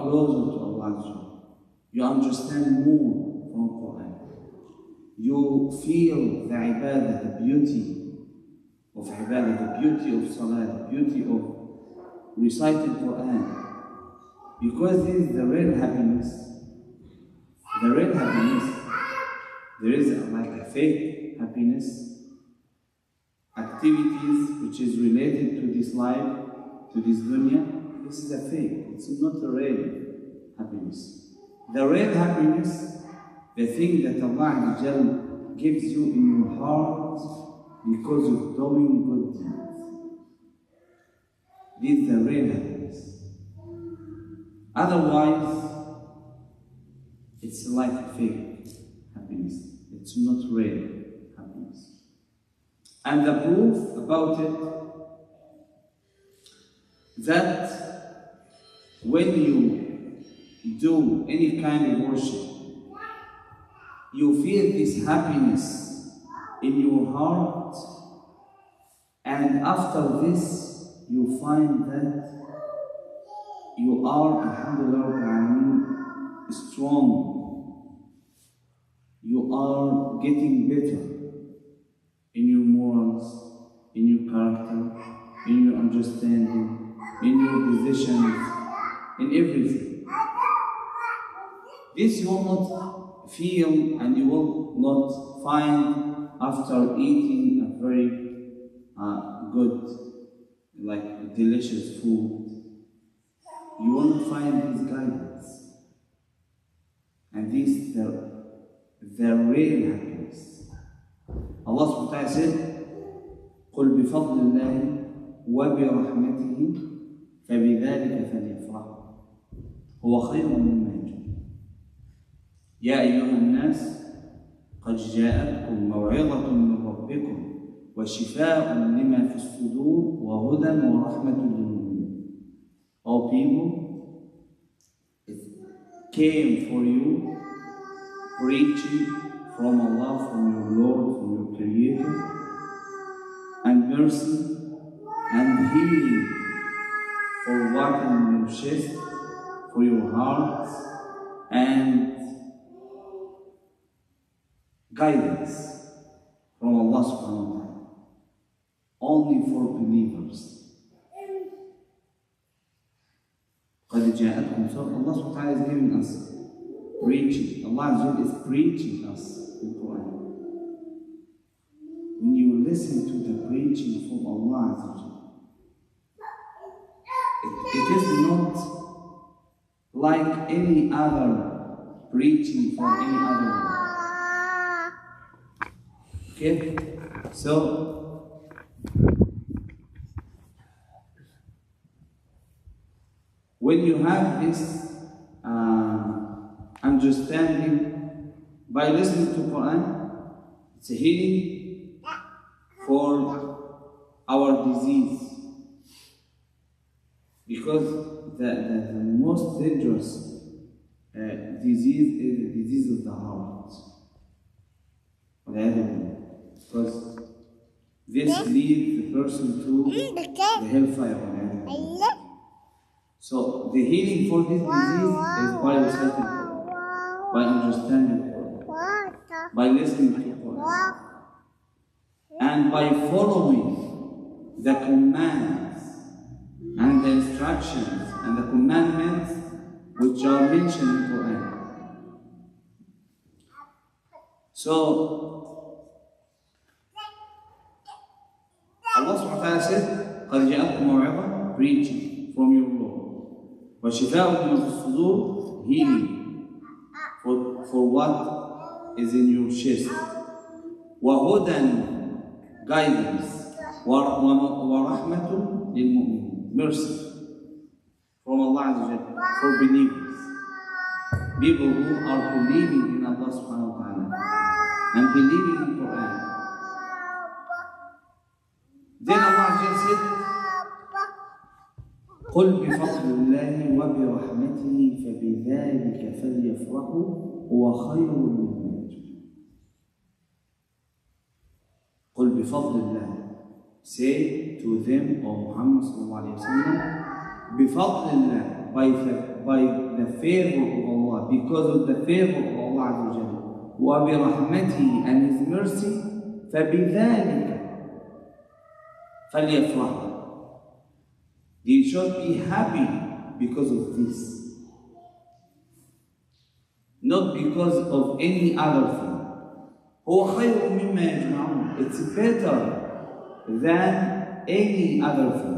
closer to Allah. You understand more from Quran. You feel the ibadah, the beauty of ibadah, the beauty of salah, the beauty of reciting Quran. Because this is the real happiness. The real happiness. There is like a fake happiness, activities which is related to this life, to this dunya. This is a fake. It's not a real happiness. The real happiness, the thing that Allah gives you in your heart because of doing good deeds. This is the real happiness. Otherwise, it's like a fake happiness. It's not real happiness. And the proof about it, that when you do any kind of worship, you feel this happiness in your heart, and after this you find that you are, alhamdulillah, strong. You are getting better in your morals, in your character, in your understanding, in your decisions, in everything. This you will not feel and you will not find after eating a very good, like delicious food. You will not find this guidance. And this is the real happiness. Allah subhanahu wa ta'ala said, قُلْ بِفَضْلِ اللَّهِ وَبِرَحْمَتِهِ فَبِذَلِكَ فَلْيَفْرَحُوا هُوَ خَيْرٌ مِّمَّا يَجْمَعُونَ يَا أَيُّهَا النَّاسُ قَدْ جَاءَتْكُمْ مَوْعِظَةٌ مِّن رَّبِّكُمْ وَشِفَاءٌ لِّمَا فِي الصُّدُورِ وَهُدًى وَرَحْمَةٌ لِّلْمُؤْمِنِينَ. All people, it came for you preaching from Allah, from your Lord, from your Creator, and mercy and healing for what in your chest, for your heart, and guidance from Allah subhanahu wa ta'ala, only for believers. قَدْ جَاءَتْكُمْ. So Allah subhanahu wa ta'ala is giving us preaching. Allah is preaching us the Quran. When you listen to the preaching from Allah, it is not like any other preaching from any other one. Okay? So, when you have this understanding by listening to Quran, it's a healing for our disease, because the most dangerous disease is the disease of the heart, because this leads the person to the hellfire. So the healing for this disease is by reciting Quran, by understanding Quran, by listening to Quran, and by following the commands and the instructions and the commandments which are mentioned in Quran. So Allah subhanahu wa ta'ala said, قَدْ جَاءَتْكُمْ مَوْعِظَةٌ, preaching from your Lord. وَشِفَاءٌ لِمَا فِي الصُّدُورِ, healing for what is in your chest. وَهُدًى, guidance. وَرَحْمَةٌ لِلْمُؤْمِنِينَ, mercy from Allah Azza wa Jalla for believers. People who are believing in Allah subhanahu wa ta'ala and believing in Quran. Then Allah just said, قُلْ بِفَضْلِ اللَّهِ وَبِرَحْمَتِهِ فَبِذَلِكَ فَلْيَفْرَحُوا هُوَ خَيْرٌ مِّمَّا يَجْمَعُونَ. قُلْ بِفَضْلِ اللَّهِ, say to them, O Muhammad sallallahu alayhi wa sallam, بِفَضْلِ اللَّهِ, by the favor of Allah, because of the favor of Allah Azza wa Jalla, وَبِرَحْمَتِهِ, and His mercy, فَبِذَلِكَ فَلْيَفْرَحُوا. They should be happy because of this, not because of any other thing. هُوَ خَيْرٌ مِمَّا يَجْمَعُونَ. It's better than any other thing.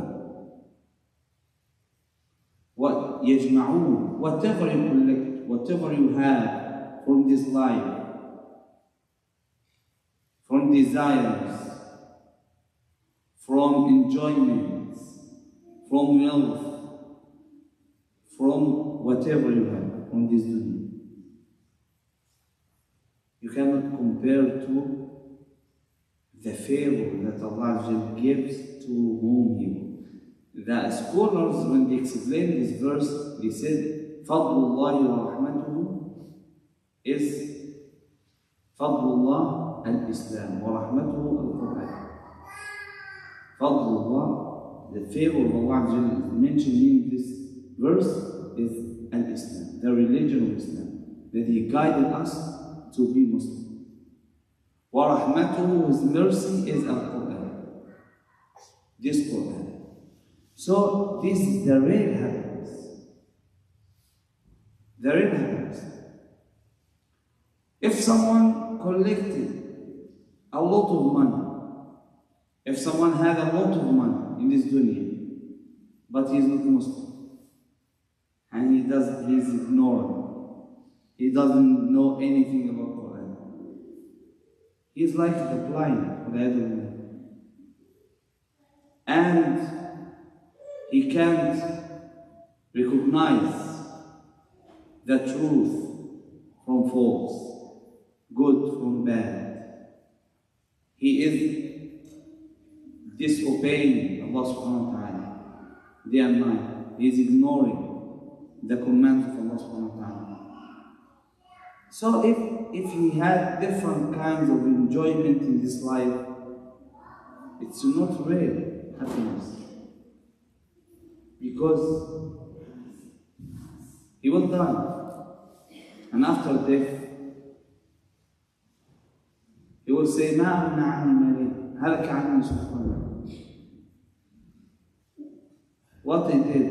What يجمعون, whatever you collect, whatever you have from this life, from desires, from enjoyments, from wealth, from whatever you have from this dunya, you cannot compare to the favor that Allah gives to whom He will. The scholars, when they explained this verse, they said, فَضْلُ اللَّهِ وَرَحْمَتُهُ is فَضْلُ اللَّهِ الْإِسْلَامِ وَرَحْمَتُهُ الْقُرْآنِ. فَضْلُ اللَّهِ, the favor of Allah mentioned in this verse is al-Islam, the religion of Islam, that He guided us to be Muslim. وَرَحْمَتُهُ, His mercy is al-Qur'an, this Qur'an. So this is the real happiness. The real happiness. If someone collected a lot of money, if someone had a lot of money in this dunya, but he is not Muslim, and he's ignorant, he doesn't know anything about Quran, he's like the blind, and he can't recognize the truth from false, good from bad. He is disobeying Allah subhanahu wa ta'ala day and night. He is ignoring the commands of Allah subhanahu wa ta'ala. So if he had different kinds of enjoyment in this life, it's not real happiness. Because he will die, and after death he will say, مَا أَغْنَى عَنِّي مَالِيَهْ هَلَكَ عَنِّي سُلْطَانِيَهْ. What I did,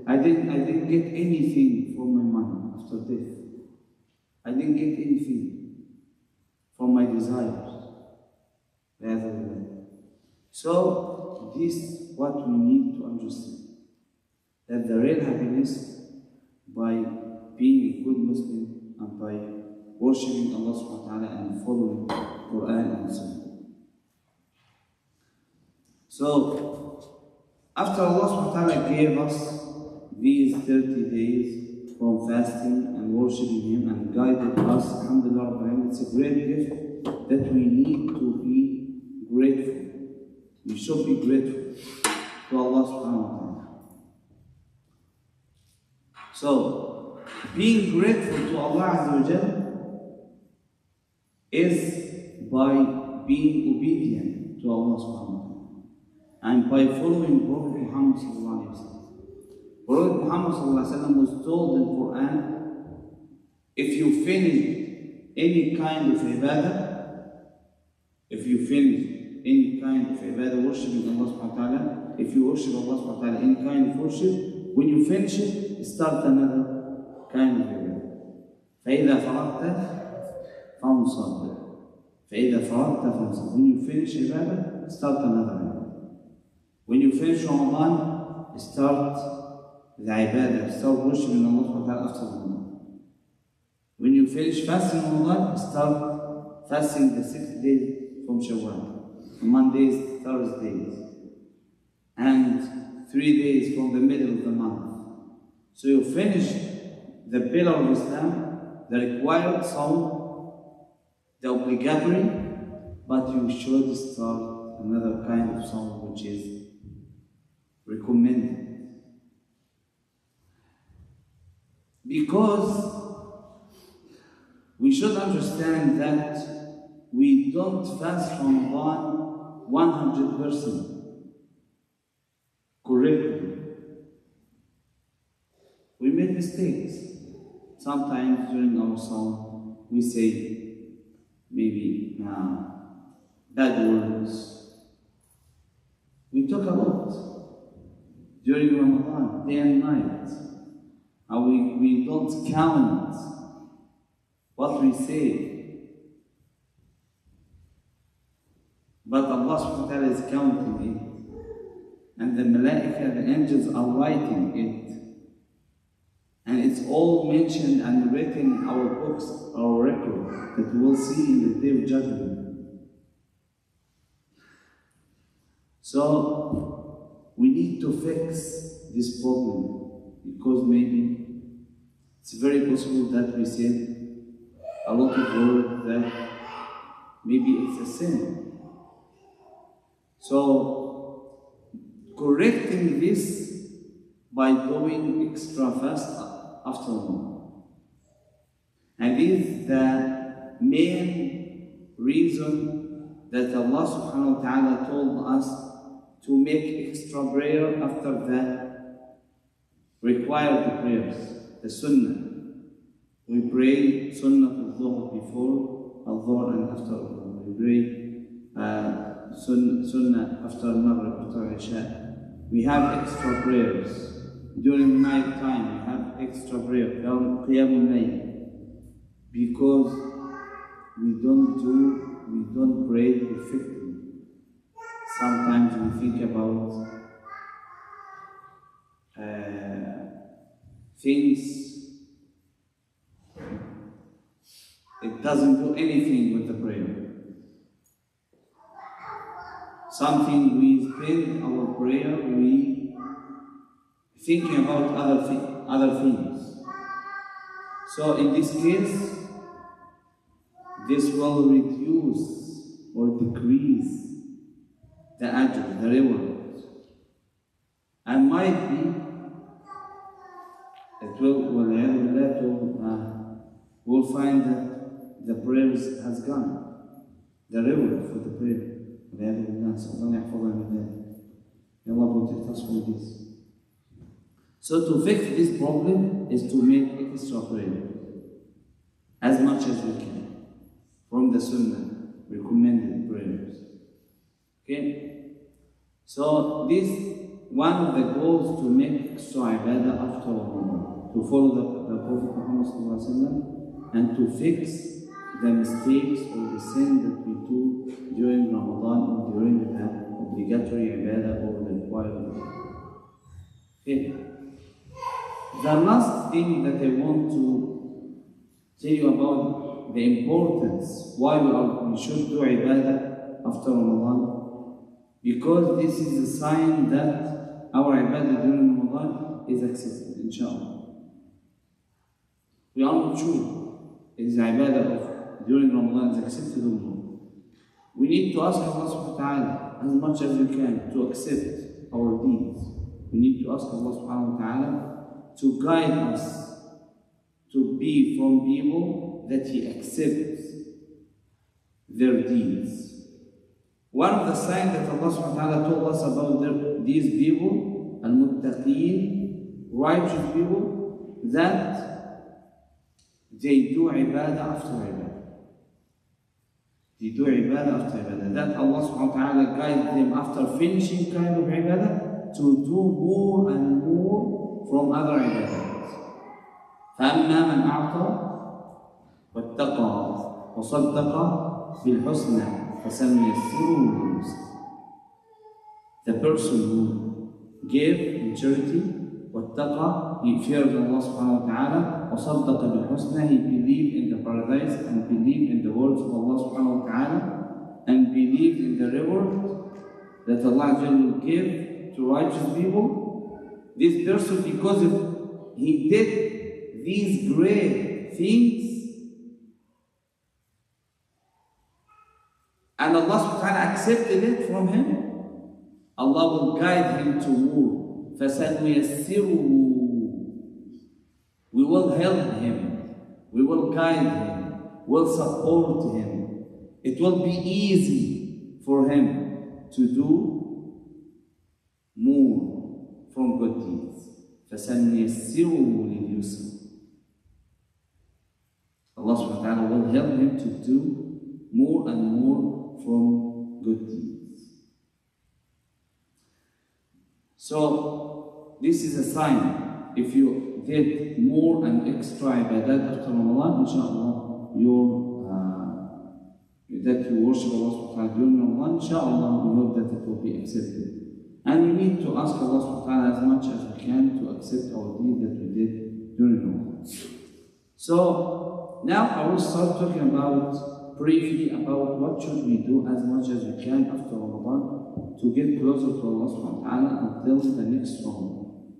I didn't get anything from my money after death. I didn't get anything from my desires. So this is what we need to understand. That the real happiness, by being a good Muslim and by worshipping Allah subhanahu wa ta'ala and following Quran and Sunnah. So after Allah subhanahu wa ta'ala gave us these 30 days from fasting and worshipping Him and guided us, alhamdulillah, it's a great gift that we need to be grateful. We should be grateful to Allah subhanahu wa ta'ala. So, being grateful to Allah Azza wa Jalla is by being obedient to Allah subhanahu wa ta'ala and by following Prophet Muhammad sallallahu alayhi wa sallam. Prophet Muhammad sallallahu alayhi wa sallam was told in the Quran, if you finish any kind of ibadah, worshipping Allah subhanahu wa ta'ala, if you worship Allah subhanahu wa ta'ala any kind of worship, when you finish it, start another kind of ibadah. فَإِذَا فَرَغْتَ فَانْصَبْ. When you finish ibadah, start another ibadah. When you finish Ramadan, start the ibadah, start worshiping Allah subhanahu wa ta'ala after Ramadan. When you finish fasting Ramadan, start fasting the 6 days from Shawwal, Mondays, Thursdays, and 3 days from the middle of the month. So you finish the pillar of Islam, the required Sawm, the obligatory, but you should start another kind of Sawm which is recommended. Because we should understand that we don't fast Ramadan 100% correctly. We make mistakes. Sometimes during our song, we say maybe bad words. We talk a lot during Ramadan, day and night. And we don't count what we say. But Allah subhanahu wa ta'ala is counting it. And the malaika, the angels are writing it. And it's all mentioned and written in our books, our record, that we will see in the day of judgment. So, we need to fix this problem, because maybe it's very possible that we said a lot of words that maybe it's a sin. So, correcting this by going extra fast after Ramadan. And this is the main reason that Allah subhanahu wa ta'ala told us to make extra prayer after the required prayers, the sunnah. We pray sunnah al-dhuhr before al-dhuhr and after al-dhuhr. We pray sunnah after Maghrib, after Isha. We have extra prayers. During night time, we have extra prayer, Qiyamul Layl. Because we don't pray effectively. Sometimes we think about things, it doesn't do anything with the prayer. Something we spend our prayer, we thinking about other things. So in this case, this will reduce or decrease the ajr, the reward. And might be, it will find that the prayers has gone, the reward for the prayer. May Allah protect us from this. So to fix this problem is to make extra prayer as much as we can from the Sunnah recommended prayers. Okay? So this one of the goals to make extra ibadah after Ramadan, to follow the Prophet Muhammad and to fix the mistakes or the sin that we do during Ramadan or during the obligatory ibadah or the required ibadah. Okay. The last thing that I want to tell you about the importance why we should do ibadah after Ramadan, because this is a sign that our ibadah during Ramadan is accepted, inshallah. We are not sure is the ibadah of during Ramadan is accepted or not. We need to ask Allah subhanahu wa ta'ala as much as we can to accept our deeds. We need to ask Allah subhanahu wa ta'ala to guide us to be from people that He accepts their deeds. One of the signs that Allah subhanahu wa ta'ala told us about these people, al-muttaqeen, righteous people, that they do ibadah after ibadah. They do ibadah after ibadah. That Allah subhanahu wa ta'ala guides them after finishing kind of ibadah to do more and more from other ibadahs. فَأَمَّا مَنْ أَعْطَى وَاتَّقَى وَصَدَّقَ بِالْحُسْنَى فَسَنُيَسِّرُهُ لِلْيُسْرَى. The person who gave in charity, وَاتَّقَى, he feared Allah subhanahu wa ta'ala, وَصَدَّقَ بِالْحُسْنَى, he believed in the paradise and believed in the words of Allah subhanahu wa ta'ala and believed in the reward that Allah will give to righteous people. This person, because he did these great things and Allah subhanahu wa ta'ala accepted it from him, Allah will guide him to more. فَسَنُيَسِّرُهُ, we will help him, we will guide him, will support him. It will be easy for him to do more from good deeds. فَسَنُيَسِّرُهُ لِلْيُسْرِ. Allah subhanahu wa ta'ala will help him to do more and more from good deeds. So, this is a sign. If you did more and extra ibadat after Ramadan, inshallah, that you worship Allah subhanahu wa ta'ala during Ramadan, inshallah, we hope that it will be accepted. And we need to ask Allah subhanahu wa ta'ala as much as we can to accept our deed that we did during Ramadan. So, now I will start talking about, briefly, about what should we do as much as we can after Ramadan to get closer to Allah subhanahu wa ta'ala until the next Ramadan.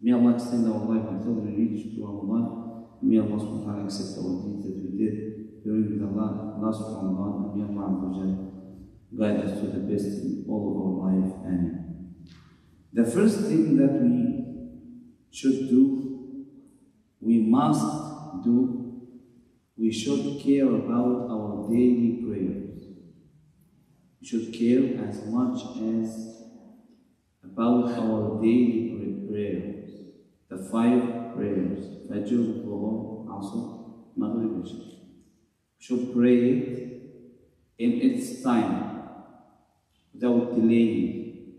May Allah extend our life until we reach to Ramadan. May Allah subhanahu wa ta'ala accept our deeds that we did during the last Ramadan. May Allah guide us to the best in all of our life. And the first thing that we should do, we must do, we should care about our daily prayers. We should care as much as about our daily prayers. The 5 prayers, Fajr, Dhuhr, Asr, Maghrib, Isha. We should pray it in its time, without delaying.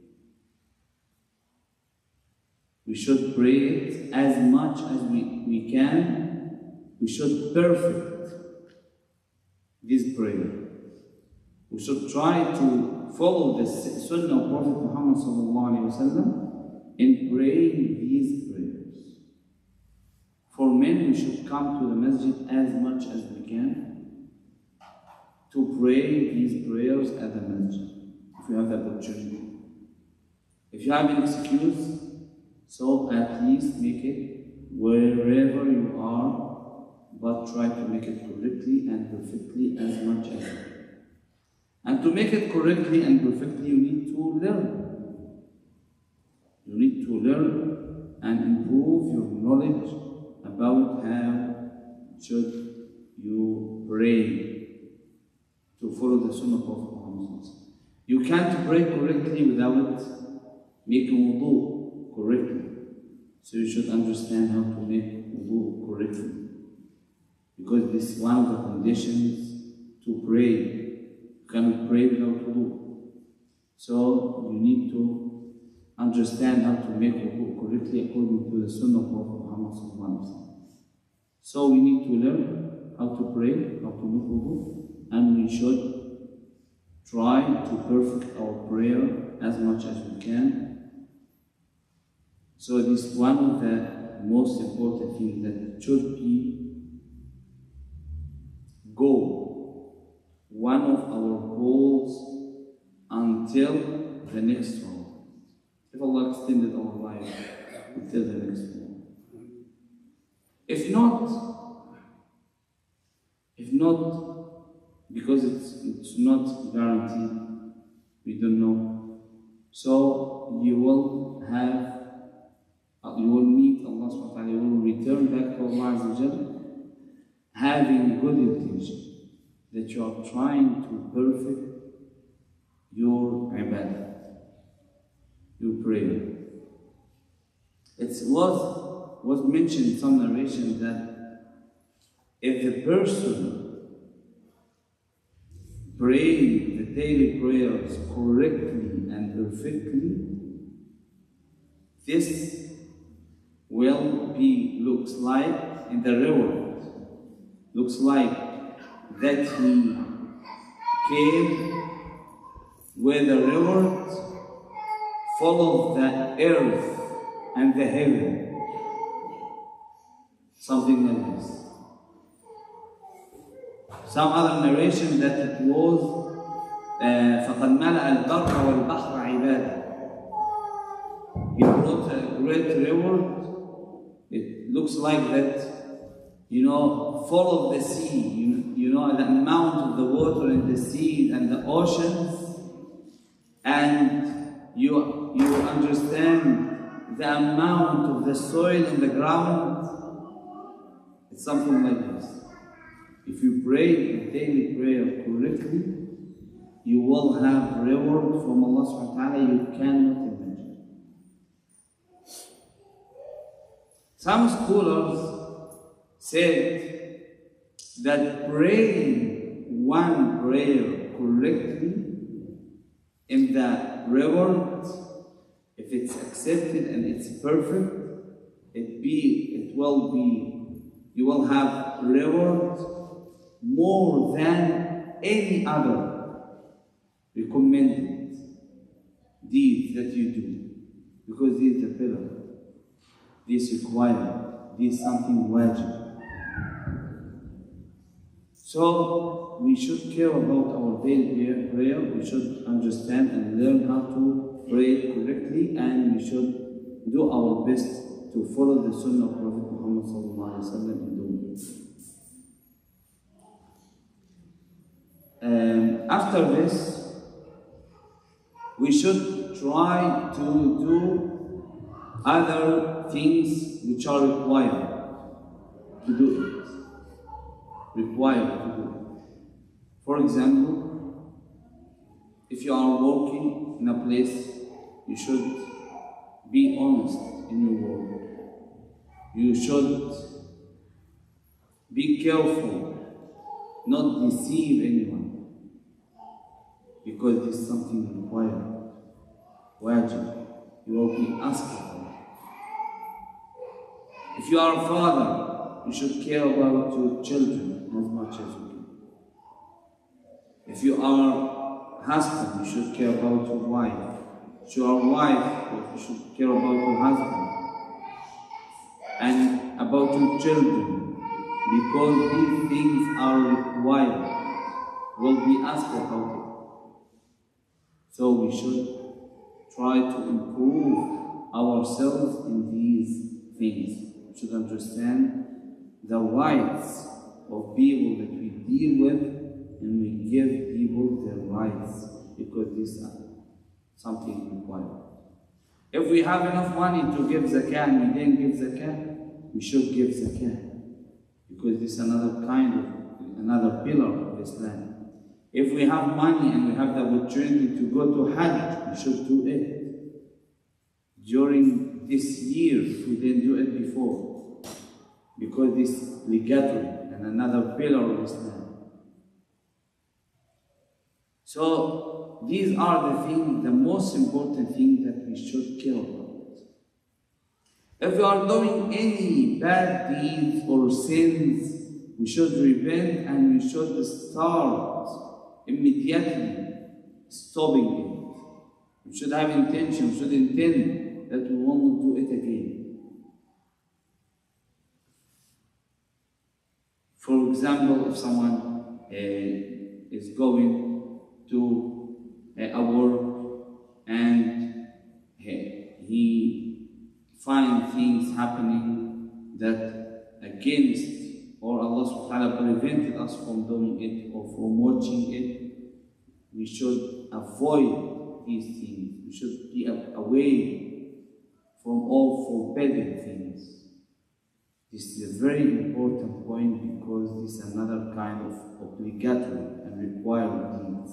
We should pray it as much as we can. We should perfect this prayer. We should try to follow the Sunnah of Prophet Muhammad in praying these prayers. For men, we should come to the masjid as much as we can to pray these prayers at the masjid, if you have the opportunity. If you have an excuse, so at least make it wherever you are, but try to make it correctly and perfectly as much as you can. And to make it correctly and perfectly, you need to learn. You need to learn and improve your knowledge about how should you pray to follow the Sunnah of Prophet Muhammad. You can't pray correctly without making wudu correctly. So you should understand how to make wudu correctly. Because this is one of the conditions to pray. You cannot pray without wudu. So you need to understand how to make wudu correctly according to the Sunnah of Prophet Muhammad. So we need to learn how to pray, how to make wudu, and we should try to perfect our prayer as much as we can. So it is one of the most important things that should be one of our goals until the next one. If Allah extended our life until the next one. If not, because it's not guaranteed, we don't know. So you will meet Allah subhanahu wa ta'ala, you will return back to Allah Azza wa Jal, having good intention, that you are trying to perfect your ibadah, your prayer. It was mentioned in some narration that if the person praying the daily prayers correctly and perfectly, this looks like in the reward, looks like that he came where the reward follows the earth and the heaven, something like this. Some other narration that it was فَقَدْ مَلَأَ الْبَرَّ وَالْبَحْرَ عِبَادًا. He brought a great reward. It looks like that, full of the sea, the amount of the water in the sea and the oceans, and you understand the amount of the soil in the ground. It's something like this. If you pray the daily prayer correctly, you will have reward from Allah subhanahu wa ta'ala you cannot imagine. Some scholars said that praying one prayer correctly in the reward, if it's accepted and it's perfect, you will have reward more than any other recommended deeds that you do, because this is the pillar, this required, this something wajib. So we should care about our daily prayer. We should understand and learn how to pray correctly, and we should do our best to follow the Sunnah of Prophet Muhammad sallallahu alaihi wasallam in doing it. After this, we should try to do other things which are required to do it. For example, if you are working in a place, you should be honest in your work. You should be careful, not deceive anyone, because this is something required. Wajib, you will be asked for. If you are a father, you should care about your children as much as you can. If you are a husband, you should care about your wife. If you are a wife, you should care about your husband and about your children, because these things are required, will be asked about it. So we should try to improve ourselves in these things. We should understand the rights of people that we deal with, and we give people their rights, because this is something required. If we have enough money to give zakah and we didn't give zakah, we should give zakah, because this is another pillar of Islam. If we have money and we have the opportunity to go to Hajj, we should do it during this year if we didn't do it before, because this is obligatory and another pillar of Islam. So these are the things, the most important thing that we should care about. If we are doing any bad deeds or sins, we should repent and we should start immediately stopping it. We should have intention, we should intend that we won't do it again. For example, if someone is going to a work and he finds things happening that against, or Allah subhanahu wa ta'ala prevented us from doing it or from watching it, we should avoid these things. We should be away from all forbidden things. This is a very important point, because this is another kind of obligatory and required deeds.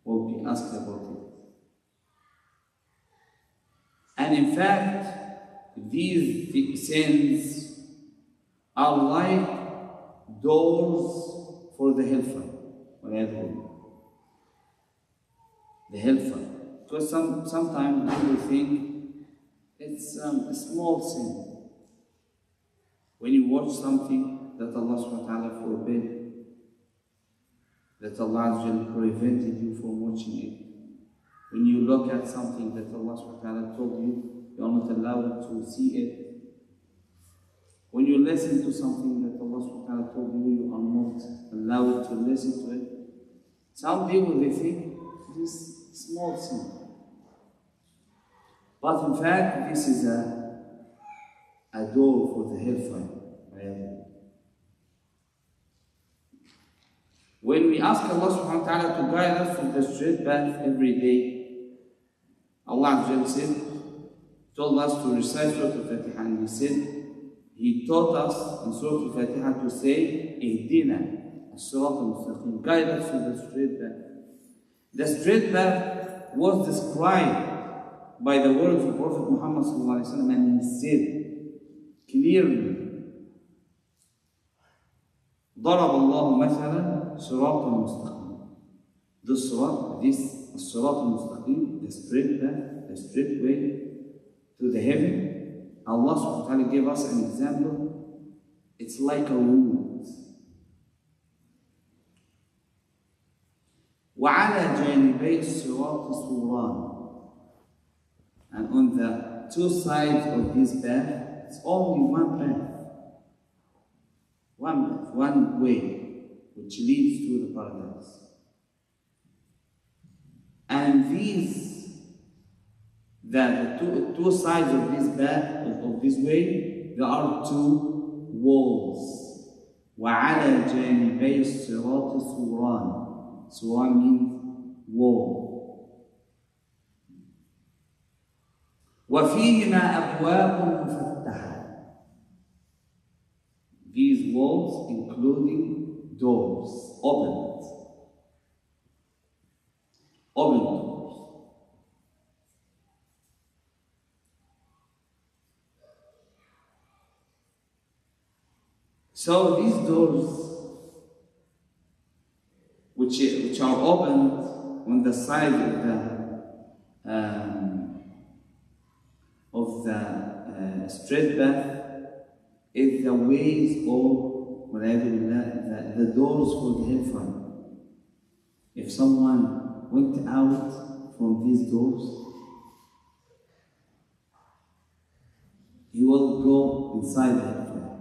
We'll be asked about it. And in fact, these sins are like doors for the hellfire. The hellfire. Because sometimes people think it's a small sin. When you watch something that Allah subhanahu wa ta'ala forbid, that Allah prevented you from watching it. When you look at something that Allah subhanahu wa ta'ala told you, you are not allowed to see it. When you listen to something that Allah subhanahu wa ta'ala told you, you are not allowed to listen to it. Some people, they think this is small sin. But in fact, this is a door for the hellfire. When we ask Allah subhanahu wa ta'ala to guide us to the straight path every day, Allah told us to recite Surah Al-Fatiha, and He taught us in Surah Al-Fatiha to say, Ihdina as-sirat al-mustaqim, guide us to the straight path. The straight path was described by the words of Prophet Muhammad sallallahu alaihi wasallam, and he said, clearly. ضرب الله مثلا صراطا مستقيما. This الصراط المستقيم, the straight path, the straight way to the heaven. Allah subhanahu wa ta'ala gave us an example. It's like a road. وعلى جانبي الصراط سوران. And on the two sides of this path, it's only one path. One way, which leads to the paradise. And the two sides of this path, of this way, there are two walls. وَعَلَى جَانِبَيِ الصِّرَاطِ سُورَانِ. Suran means wall. وَفِيهِمَا أَبْوَابٌ مُفَتَّحَةٌ. These walls including doors, open doors. So these doors, which are opened on the side of the straight path, is the ways or the doors for the hellfire. If someone went out from these doors, he will go inside the hellfire,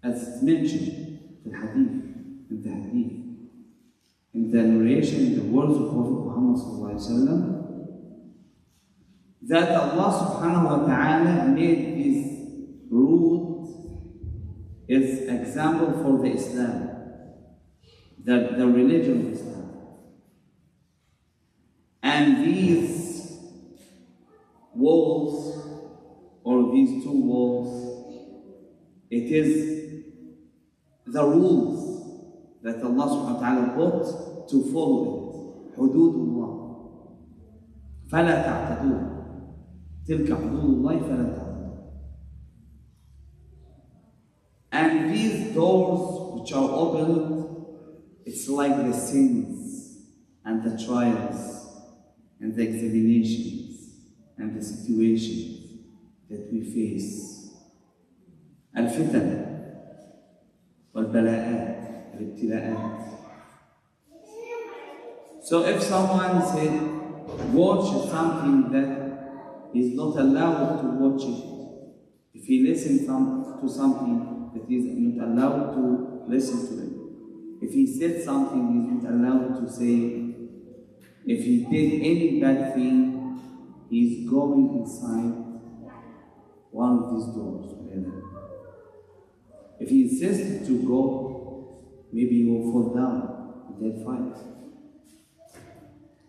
as it's mentioned in the hadith. In the narration, in the words of Prophet Muhammad that Allah subhanahu wa ta'ala made this route as example for the Islam, the religion of Islam. And these walls, or these two walls, it is the rules that Allah subhanahu wa ta'ala put to follow it. حدود الله فلا تعتدوها. تلك حدود الله فلا تعتدوها. And these doors which are opened, it's like the sins and the trials and the examinations and the situations that we face. الفتن والبلاءات. So if someone said, watch something that is not allowed to watch it, if he listens to something that is not allowed to listen to it, if he said something he's not allowed to say, if he did any bad thing, he's going inside one of these doors. If he insists to go, maybe he will fall down and then fight.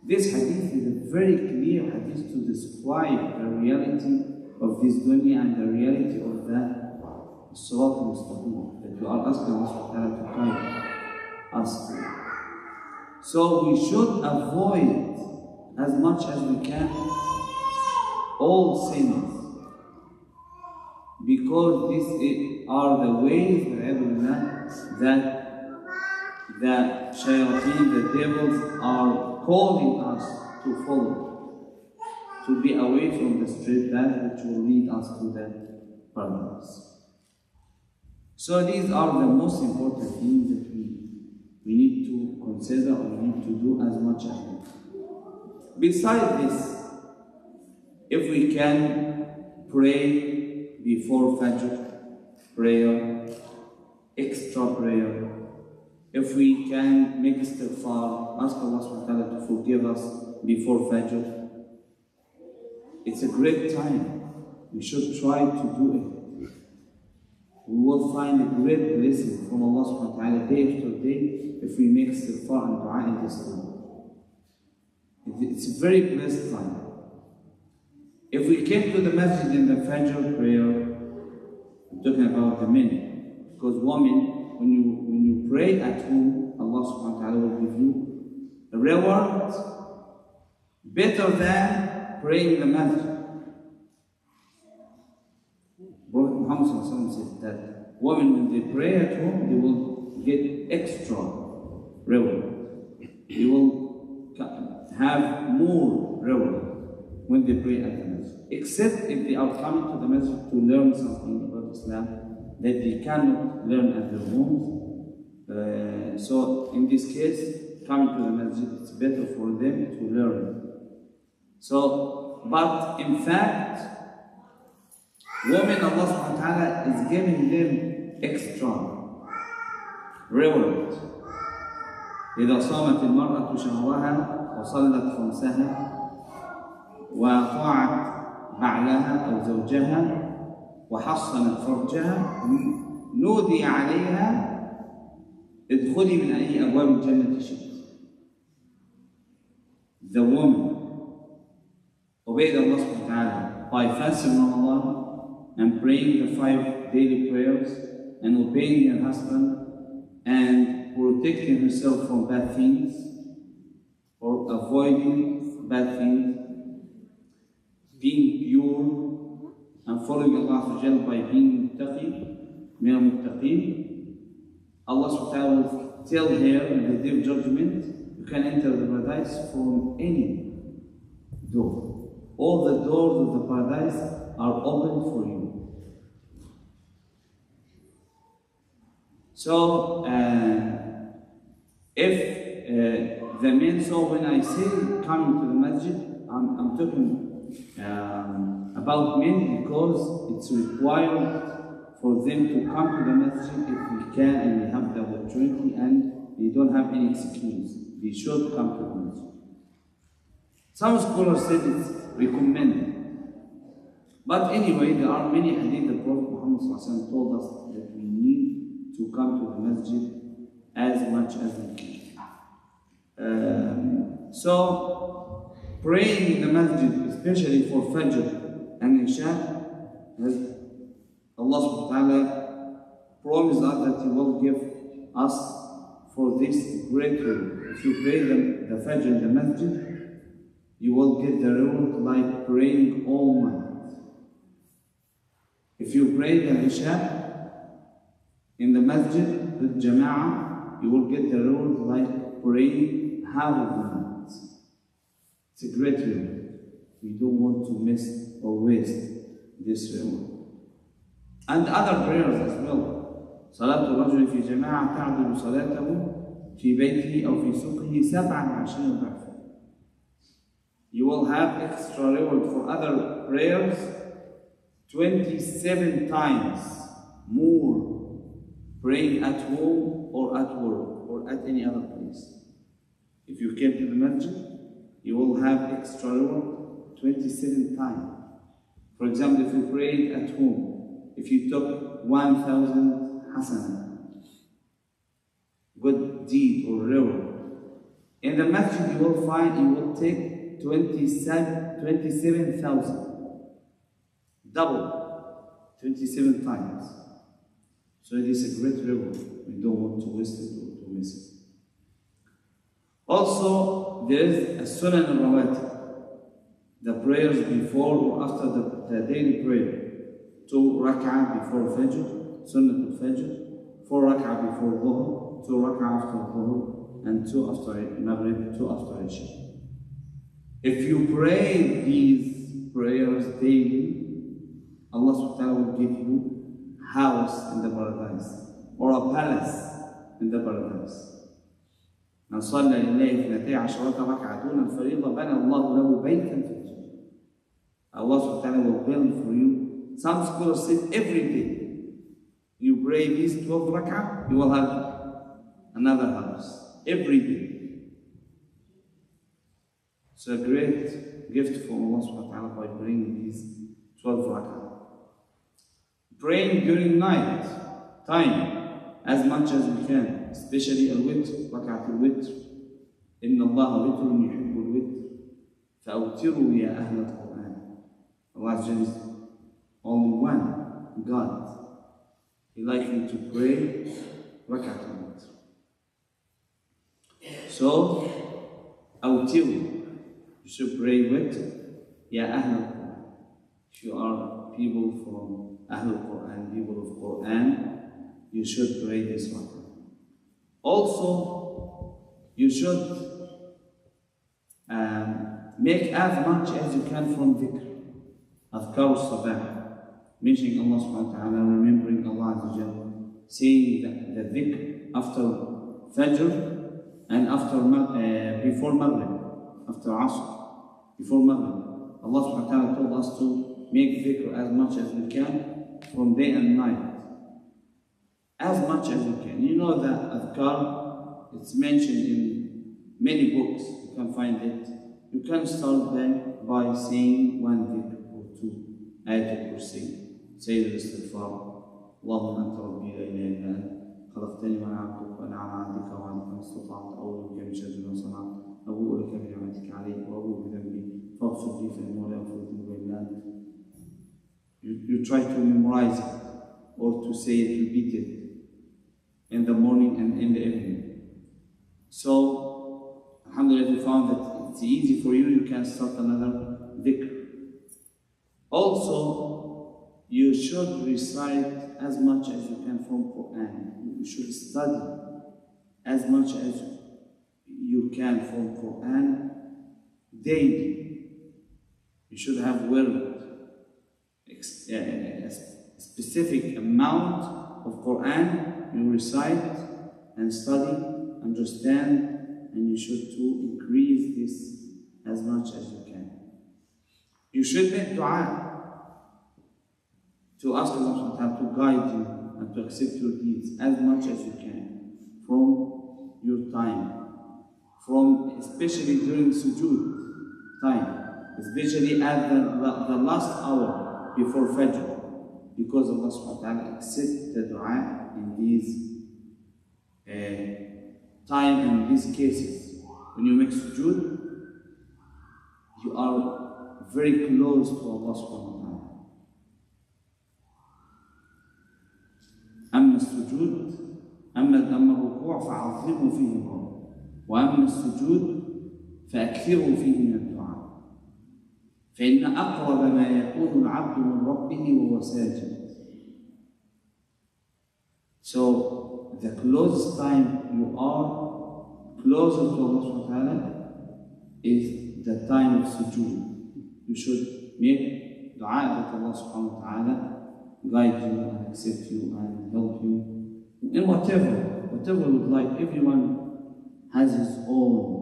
This hadith is a very clear hadith to describe the reality of this dunya and the reality of the Sirat al-Mustaqim that we are asking Allah to guide us to. So we should avoid as much as we can all sins, because these are the ways that the shayateen, the devils, are calling us to follow, to be away from the straight path which will lead us to the paradise. So these are the most important things that we need to consider, or we need to do as much as we can. Besides this, if we can pray before Fajr prayer, extra prayer, if we can make istighfar, ask Allah subhanahu wa ta'ala to forgive us before Fajr, it's a great time. We should try to do it. We will find a great blessing from Allah subhanahu wa ta'ala day after day if we make istighfar and dua in this time. It's a very blessed time. If we came to the masjid in the Fajr prayer, I'm talking about the men, because women, when you pray at home, Allah subhanahu wa ta'ala will give you a reward better than praying in the masjid. Prophet Muhammad said that women, when they pray at home, they will get extra reward. They will have more reward when they pray at the masjid. Except if they are coming to the masjid to learn something about Islam that they cannot learn at their homes. So in this case, coming to the masjid, it's better for them to learn. So, but in fact, women, Allah subhanahu wa ta'ala is giving them extra reward. إذا صامت المرأة شهرها وصلت خمسها وطاعت بعلها أو زوجها وحصنت فرجها نودي عليها ادخلي من أي أبواب الجنة شئت. The woman obeyed Allah subhanahu wa ta'ala by fasting Ramadan and praying the 5 daily prayers and obeying her husband and protecting herself from bad things or avoiding bad things, being pure and following Allah by being muttaqi, min al-muttaqin. Allah subhanahu wa ta'ala will tell her in the day of judgment, you can enter the paradise from any door. All the doors of the paradise are open for you. So, if the men, so when I say coming to the masjid, I'm talking about men because it's required for them to come to the masjid if we can and we have the opportunity and they don't have any excuse. They should come to the masjid. Some scholars said it's recommended. But anyway, there are many hadith the Prophet Muhammad told us that we need to come to the masjid as much as we can. So, praying in the masjid, especially for Fajr and Isha, as Allah subhanahu wa ta'ala promised us that He will give us for this great reward. If you pray the Fajr in the masjid, you will get the reward like praying all night. If you pray the Isha in the masjid with Jama'ah, you will get the reward like praying half of the night. It's a great reward. We don't want to miss or waste this reward. And other prayers as well. صلاة الرجل في جماعة تعدل صلاته في بيته أو في سوقه 27 ضعفا. You will have extra reward for other prayers 27 times more praying at home or at work or at any other place. If you came to the masjid, you will have extra reward 27 times. For example, if you prayed at home, if you took 1,000 hasana, good deed or reward, in the masjid you will find you will take 27,000. Double, 27 times. So it is a great reward. We don't want to waste it or to miss it. Also, there is a sunan al-rawatib, the prayers before or after the daily prayer. 2 rak'ah before Fajr, Sunnah al-Fajr, 4 rak'ah before Dhuhr, 2 rak'ah after Dhuhr, and 2 after Maghrib, 2 after Isha. If you pray these prayers daily, Allah subhanahu wa ta'ala will give you a house in the paradise or a palace in the paradise. من صلى لله 12 ركعة دون الفريضة بنى الله له بيتا في الجنة. Allah subhanahu wa ta'ala will build for you. Some scholars say every day you pray these 12 rak'ah, you will have another house every day. It's a great gift from Allah subhanahu wa ta'ala by praying these 12 rak'ah. Praying during night time as much as we can, especially al-witr, rak'at al-witr. Inna Allah witrun yuhibbu al-witr, fa'awtiru ya ahl al-Quran. Allah is only one God. He likes you to pray rak'at al-witr. So, awtiru, you should pray witr, ya ahl al-Quran. If you are people from Ahlul Quran, people of Quran, you should pray this one. Also, you should make as much as you can from dhikr, adhkar al-sabah, mentioning Allah subhanahu wa ta'ala, remembering Allah Azza wa Jalla, saying the dhikr after Fajr and before Maghrib, after Asr, before Maghrib. Allah subhanahu wa ta'ala told us to make dhikr as much as we can from day and night. As much as we can. You know that adhkar, it's mentioned in many books, you can find it. You can start them by saying one dhikr or two. Ayatul Kursi, Sayyid al-Istighfar, Allahumma anta rabbi la ilaha illa anta, خلقتني وأنا عبدك وأنا على عهدك ووعدك ما استطعت أعوذ بك من شر ما صنعت أبوء لك بنعمتك علي وأبوء بذنبي فاغفر لي فإنه لا يغفر الذنوب إلا أنت. You try to memorize it or to say it, repeat it in the morning and in the evening. So, alhamdulillah, if you found that it's easy for you, you can start another dhikr. Also, you should recite as much as you can from Quran. You should study as much as you can from Quran daily. You should have a specific amount of Quran you recite and study, understand, and you should too increase this as much as you can. You should make dua to ask Allah subhanahu wa ta'ala to guide you and to accept your deeds as much as you can from your time, especially during sujood time, especially at the last hour before Fajr, because Allah subhanahu wa ta'ala accepts the dua in these time and these cases. When you make sujood, you are very close to Allah subhanahu wa ta'ala. أما السجود أما الركوع فعظموا فيه الله وأما السجود فأكثروا فيه من الدعاء فإن أقرب ما يكون العبد من ربه وهو ساجد. So the closest time you are closer to Allah subhanahu wa ta'ala is the time of sujood. You should make dua that Allah subhanahu wa ta'ala guide you and accept you and help you in whatever you would like. Everyone has his own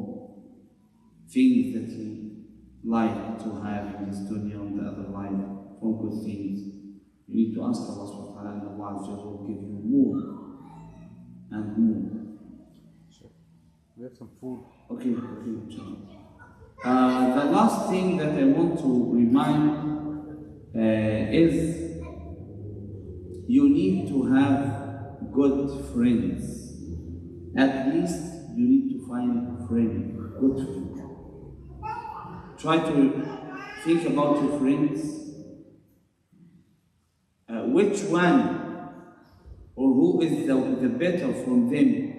things that he like to have in this dunya and the other life from good things. You need to ask Allah subhanahu wa ta'ala and Allah will give you more and more. Sure. We have some food. Okay. The last thing that I want to remind is you need to have good friends. At least you need to find a friend, good friend. Try to think about your friends. Which one or who is the better from them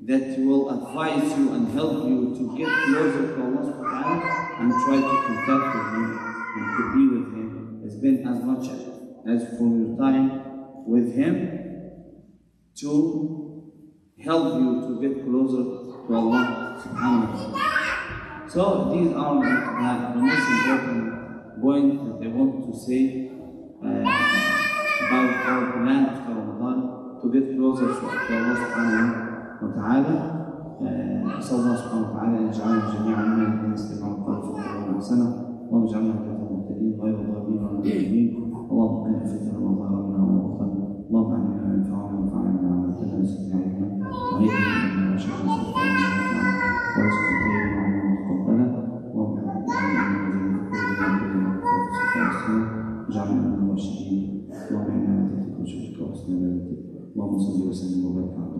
that will advise you and help you to get closer to Allah subhanahu wa ta'ala, and try to contact with him and to be with him. Spend as much as from your time with him to help you to get closer to Allah subhanahu wa ta'ala. So these are the most important points that I want to say about our plan after Ramadan to get closer to Allah subhanahu wa ta'ala. أسأل الله سبحانه وتعالى أن يجعلنا جميعا ممن يستمعون القول فيتبعون أحسنه، اللهم اجعلنا هداة مهتدين غير ضالين ولا مضلين، اللهم قنا فتنة ما ظهر منها وما بطن، اللهم علمنا ما ينفعنا وانفعنا بما علمتنا وزدنا علما وهيئنا مما شئنا سبحانه وتعالى ورزقا طيبا وعملا متقبلا، اللهم حبب إلينا الذين كفروا بنا كلنا وكفروا واجعلنا من الراشدين، اللهم إنا نتقي وجهك وحسن عبادتك، اللهم صل وسلم وبارك على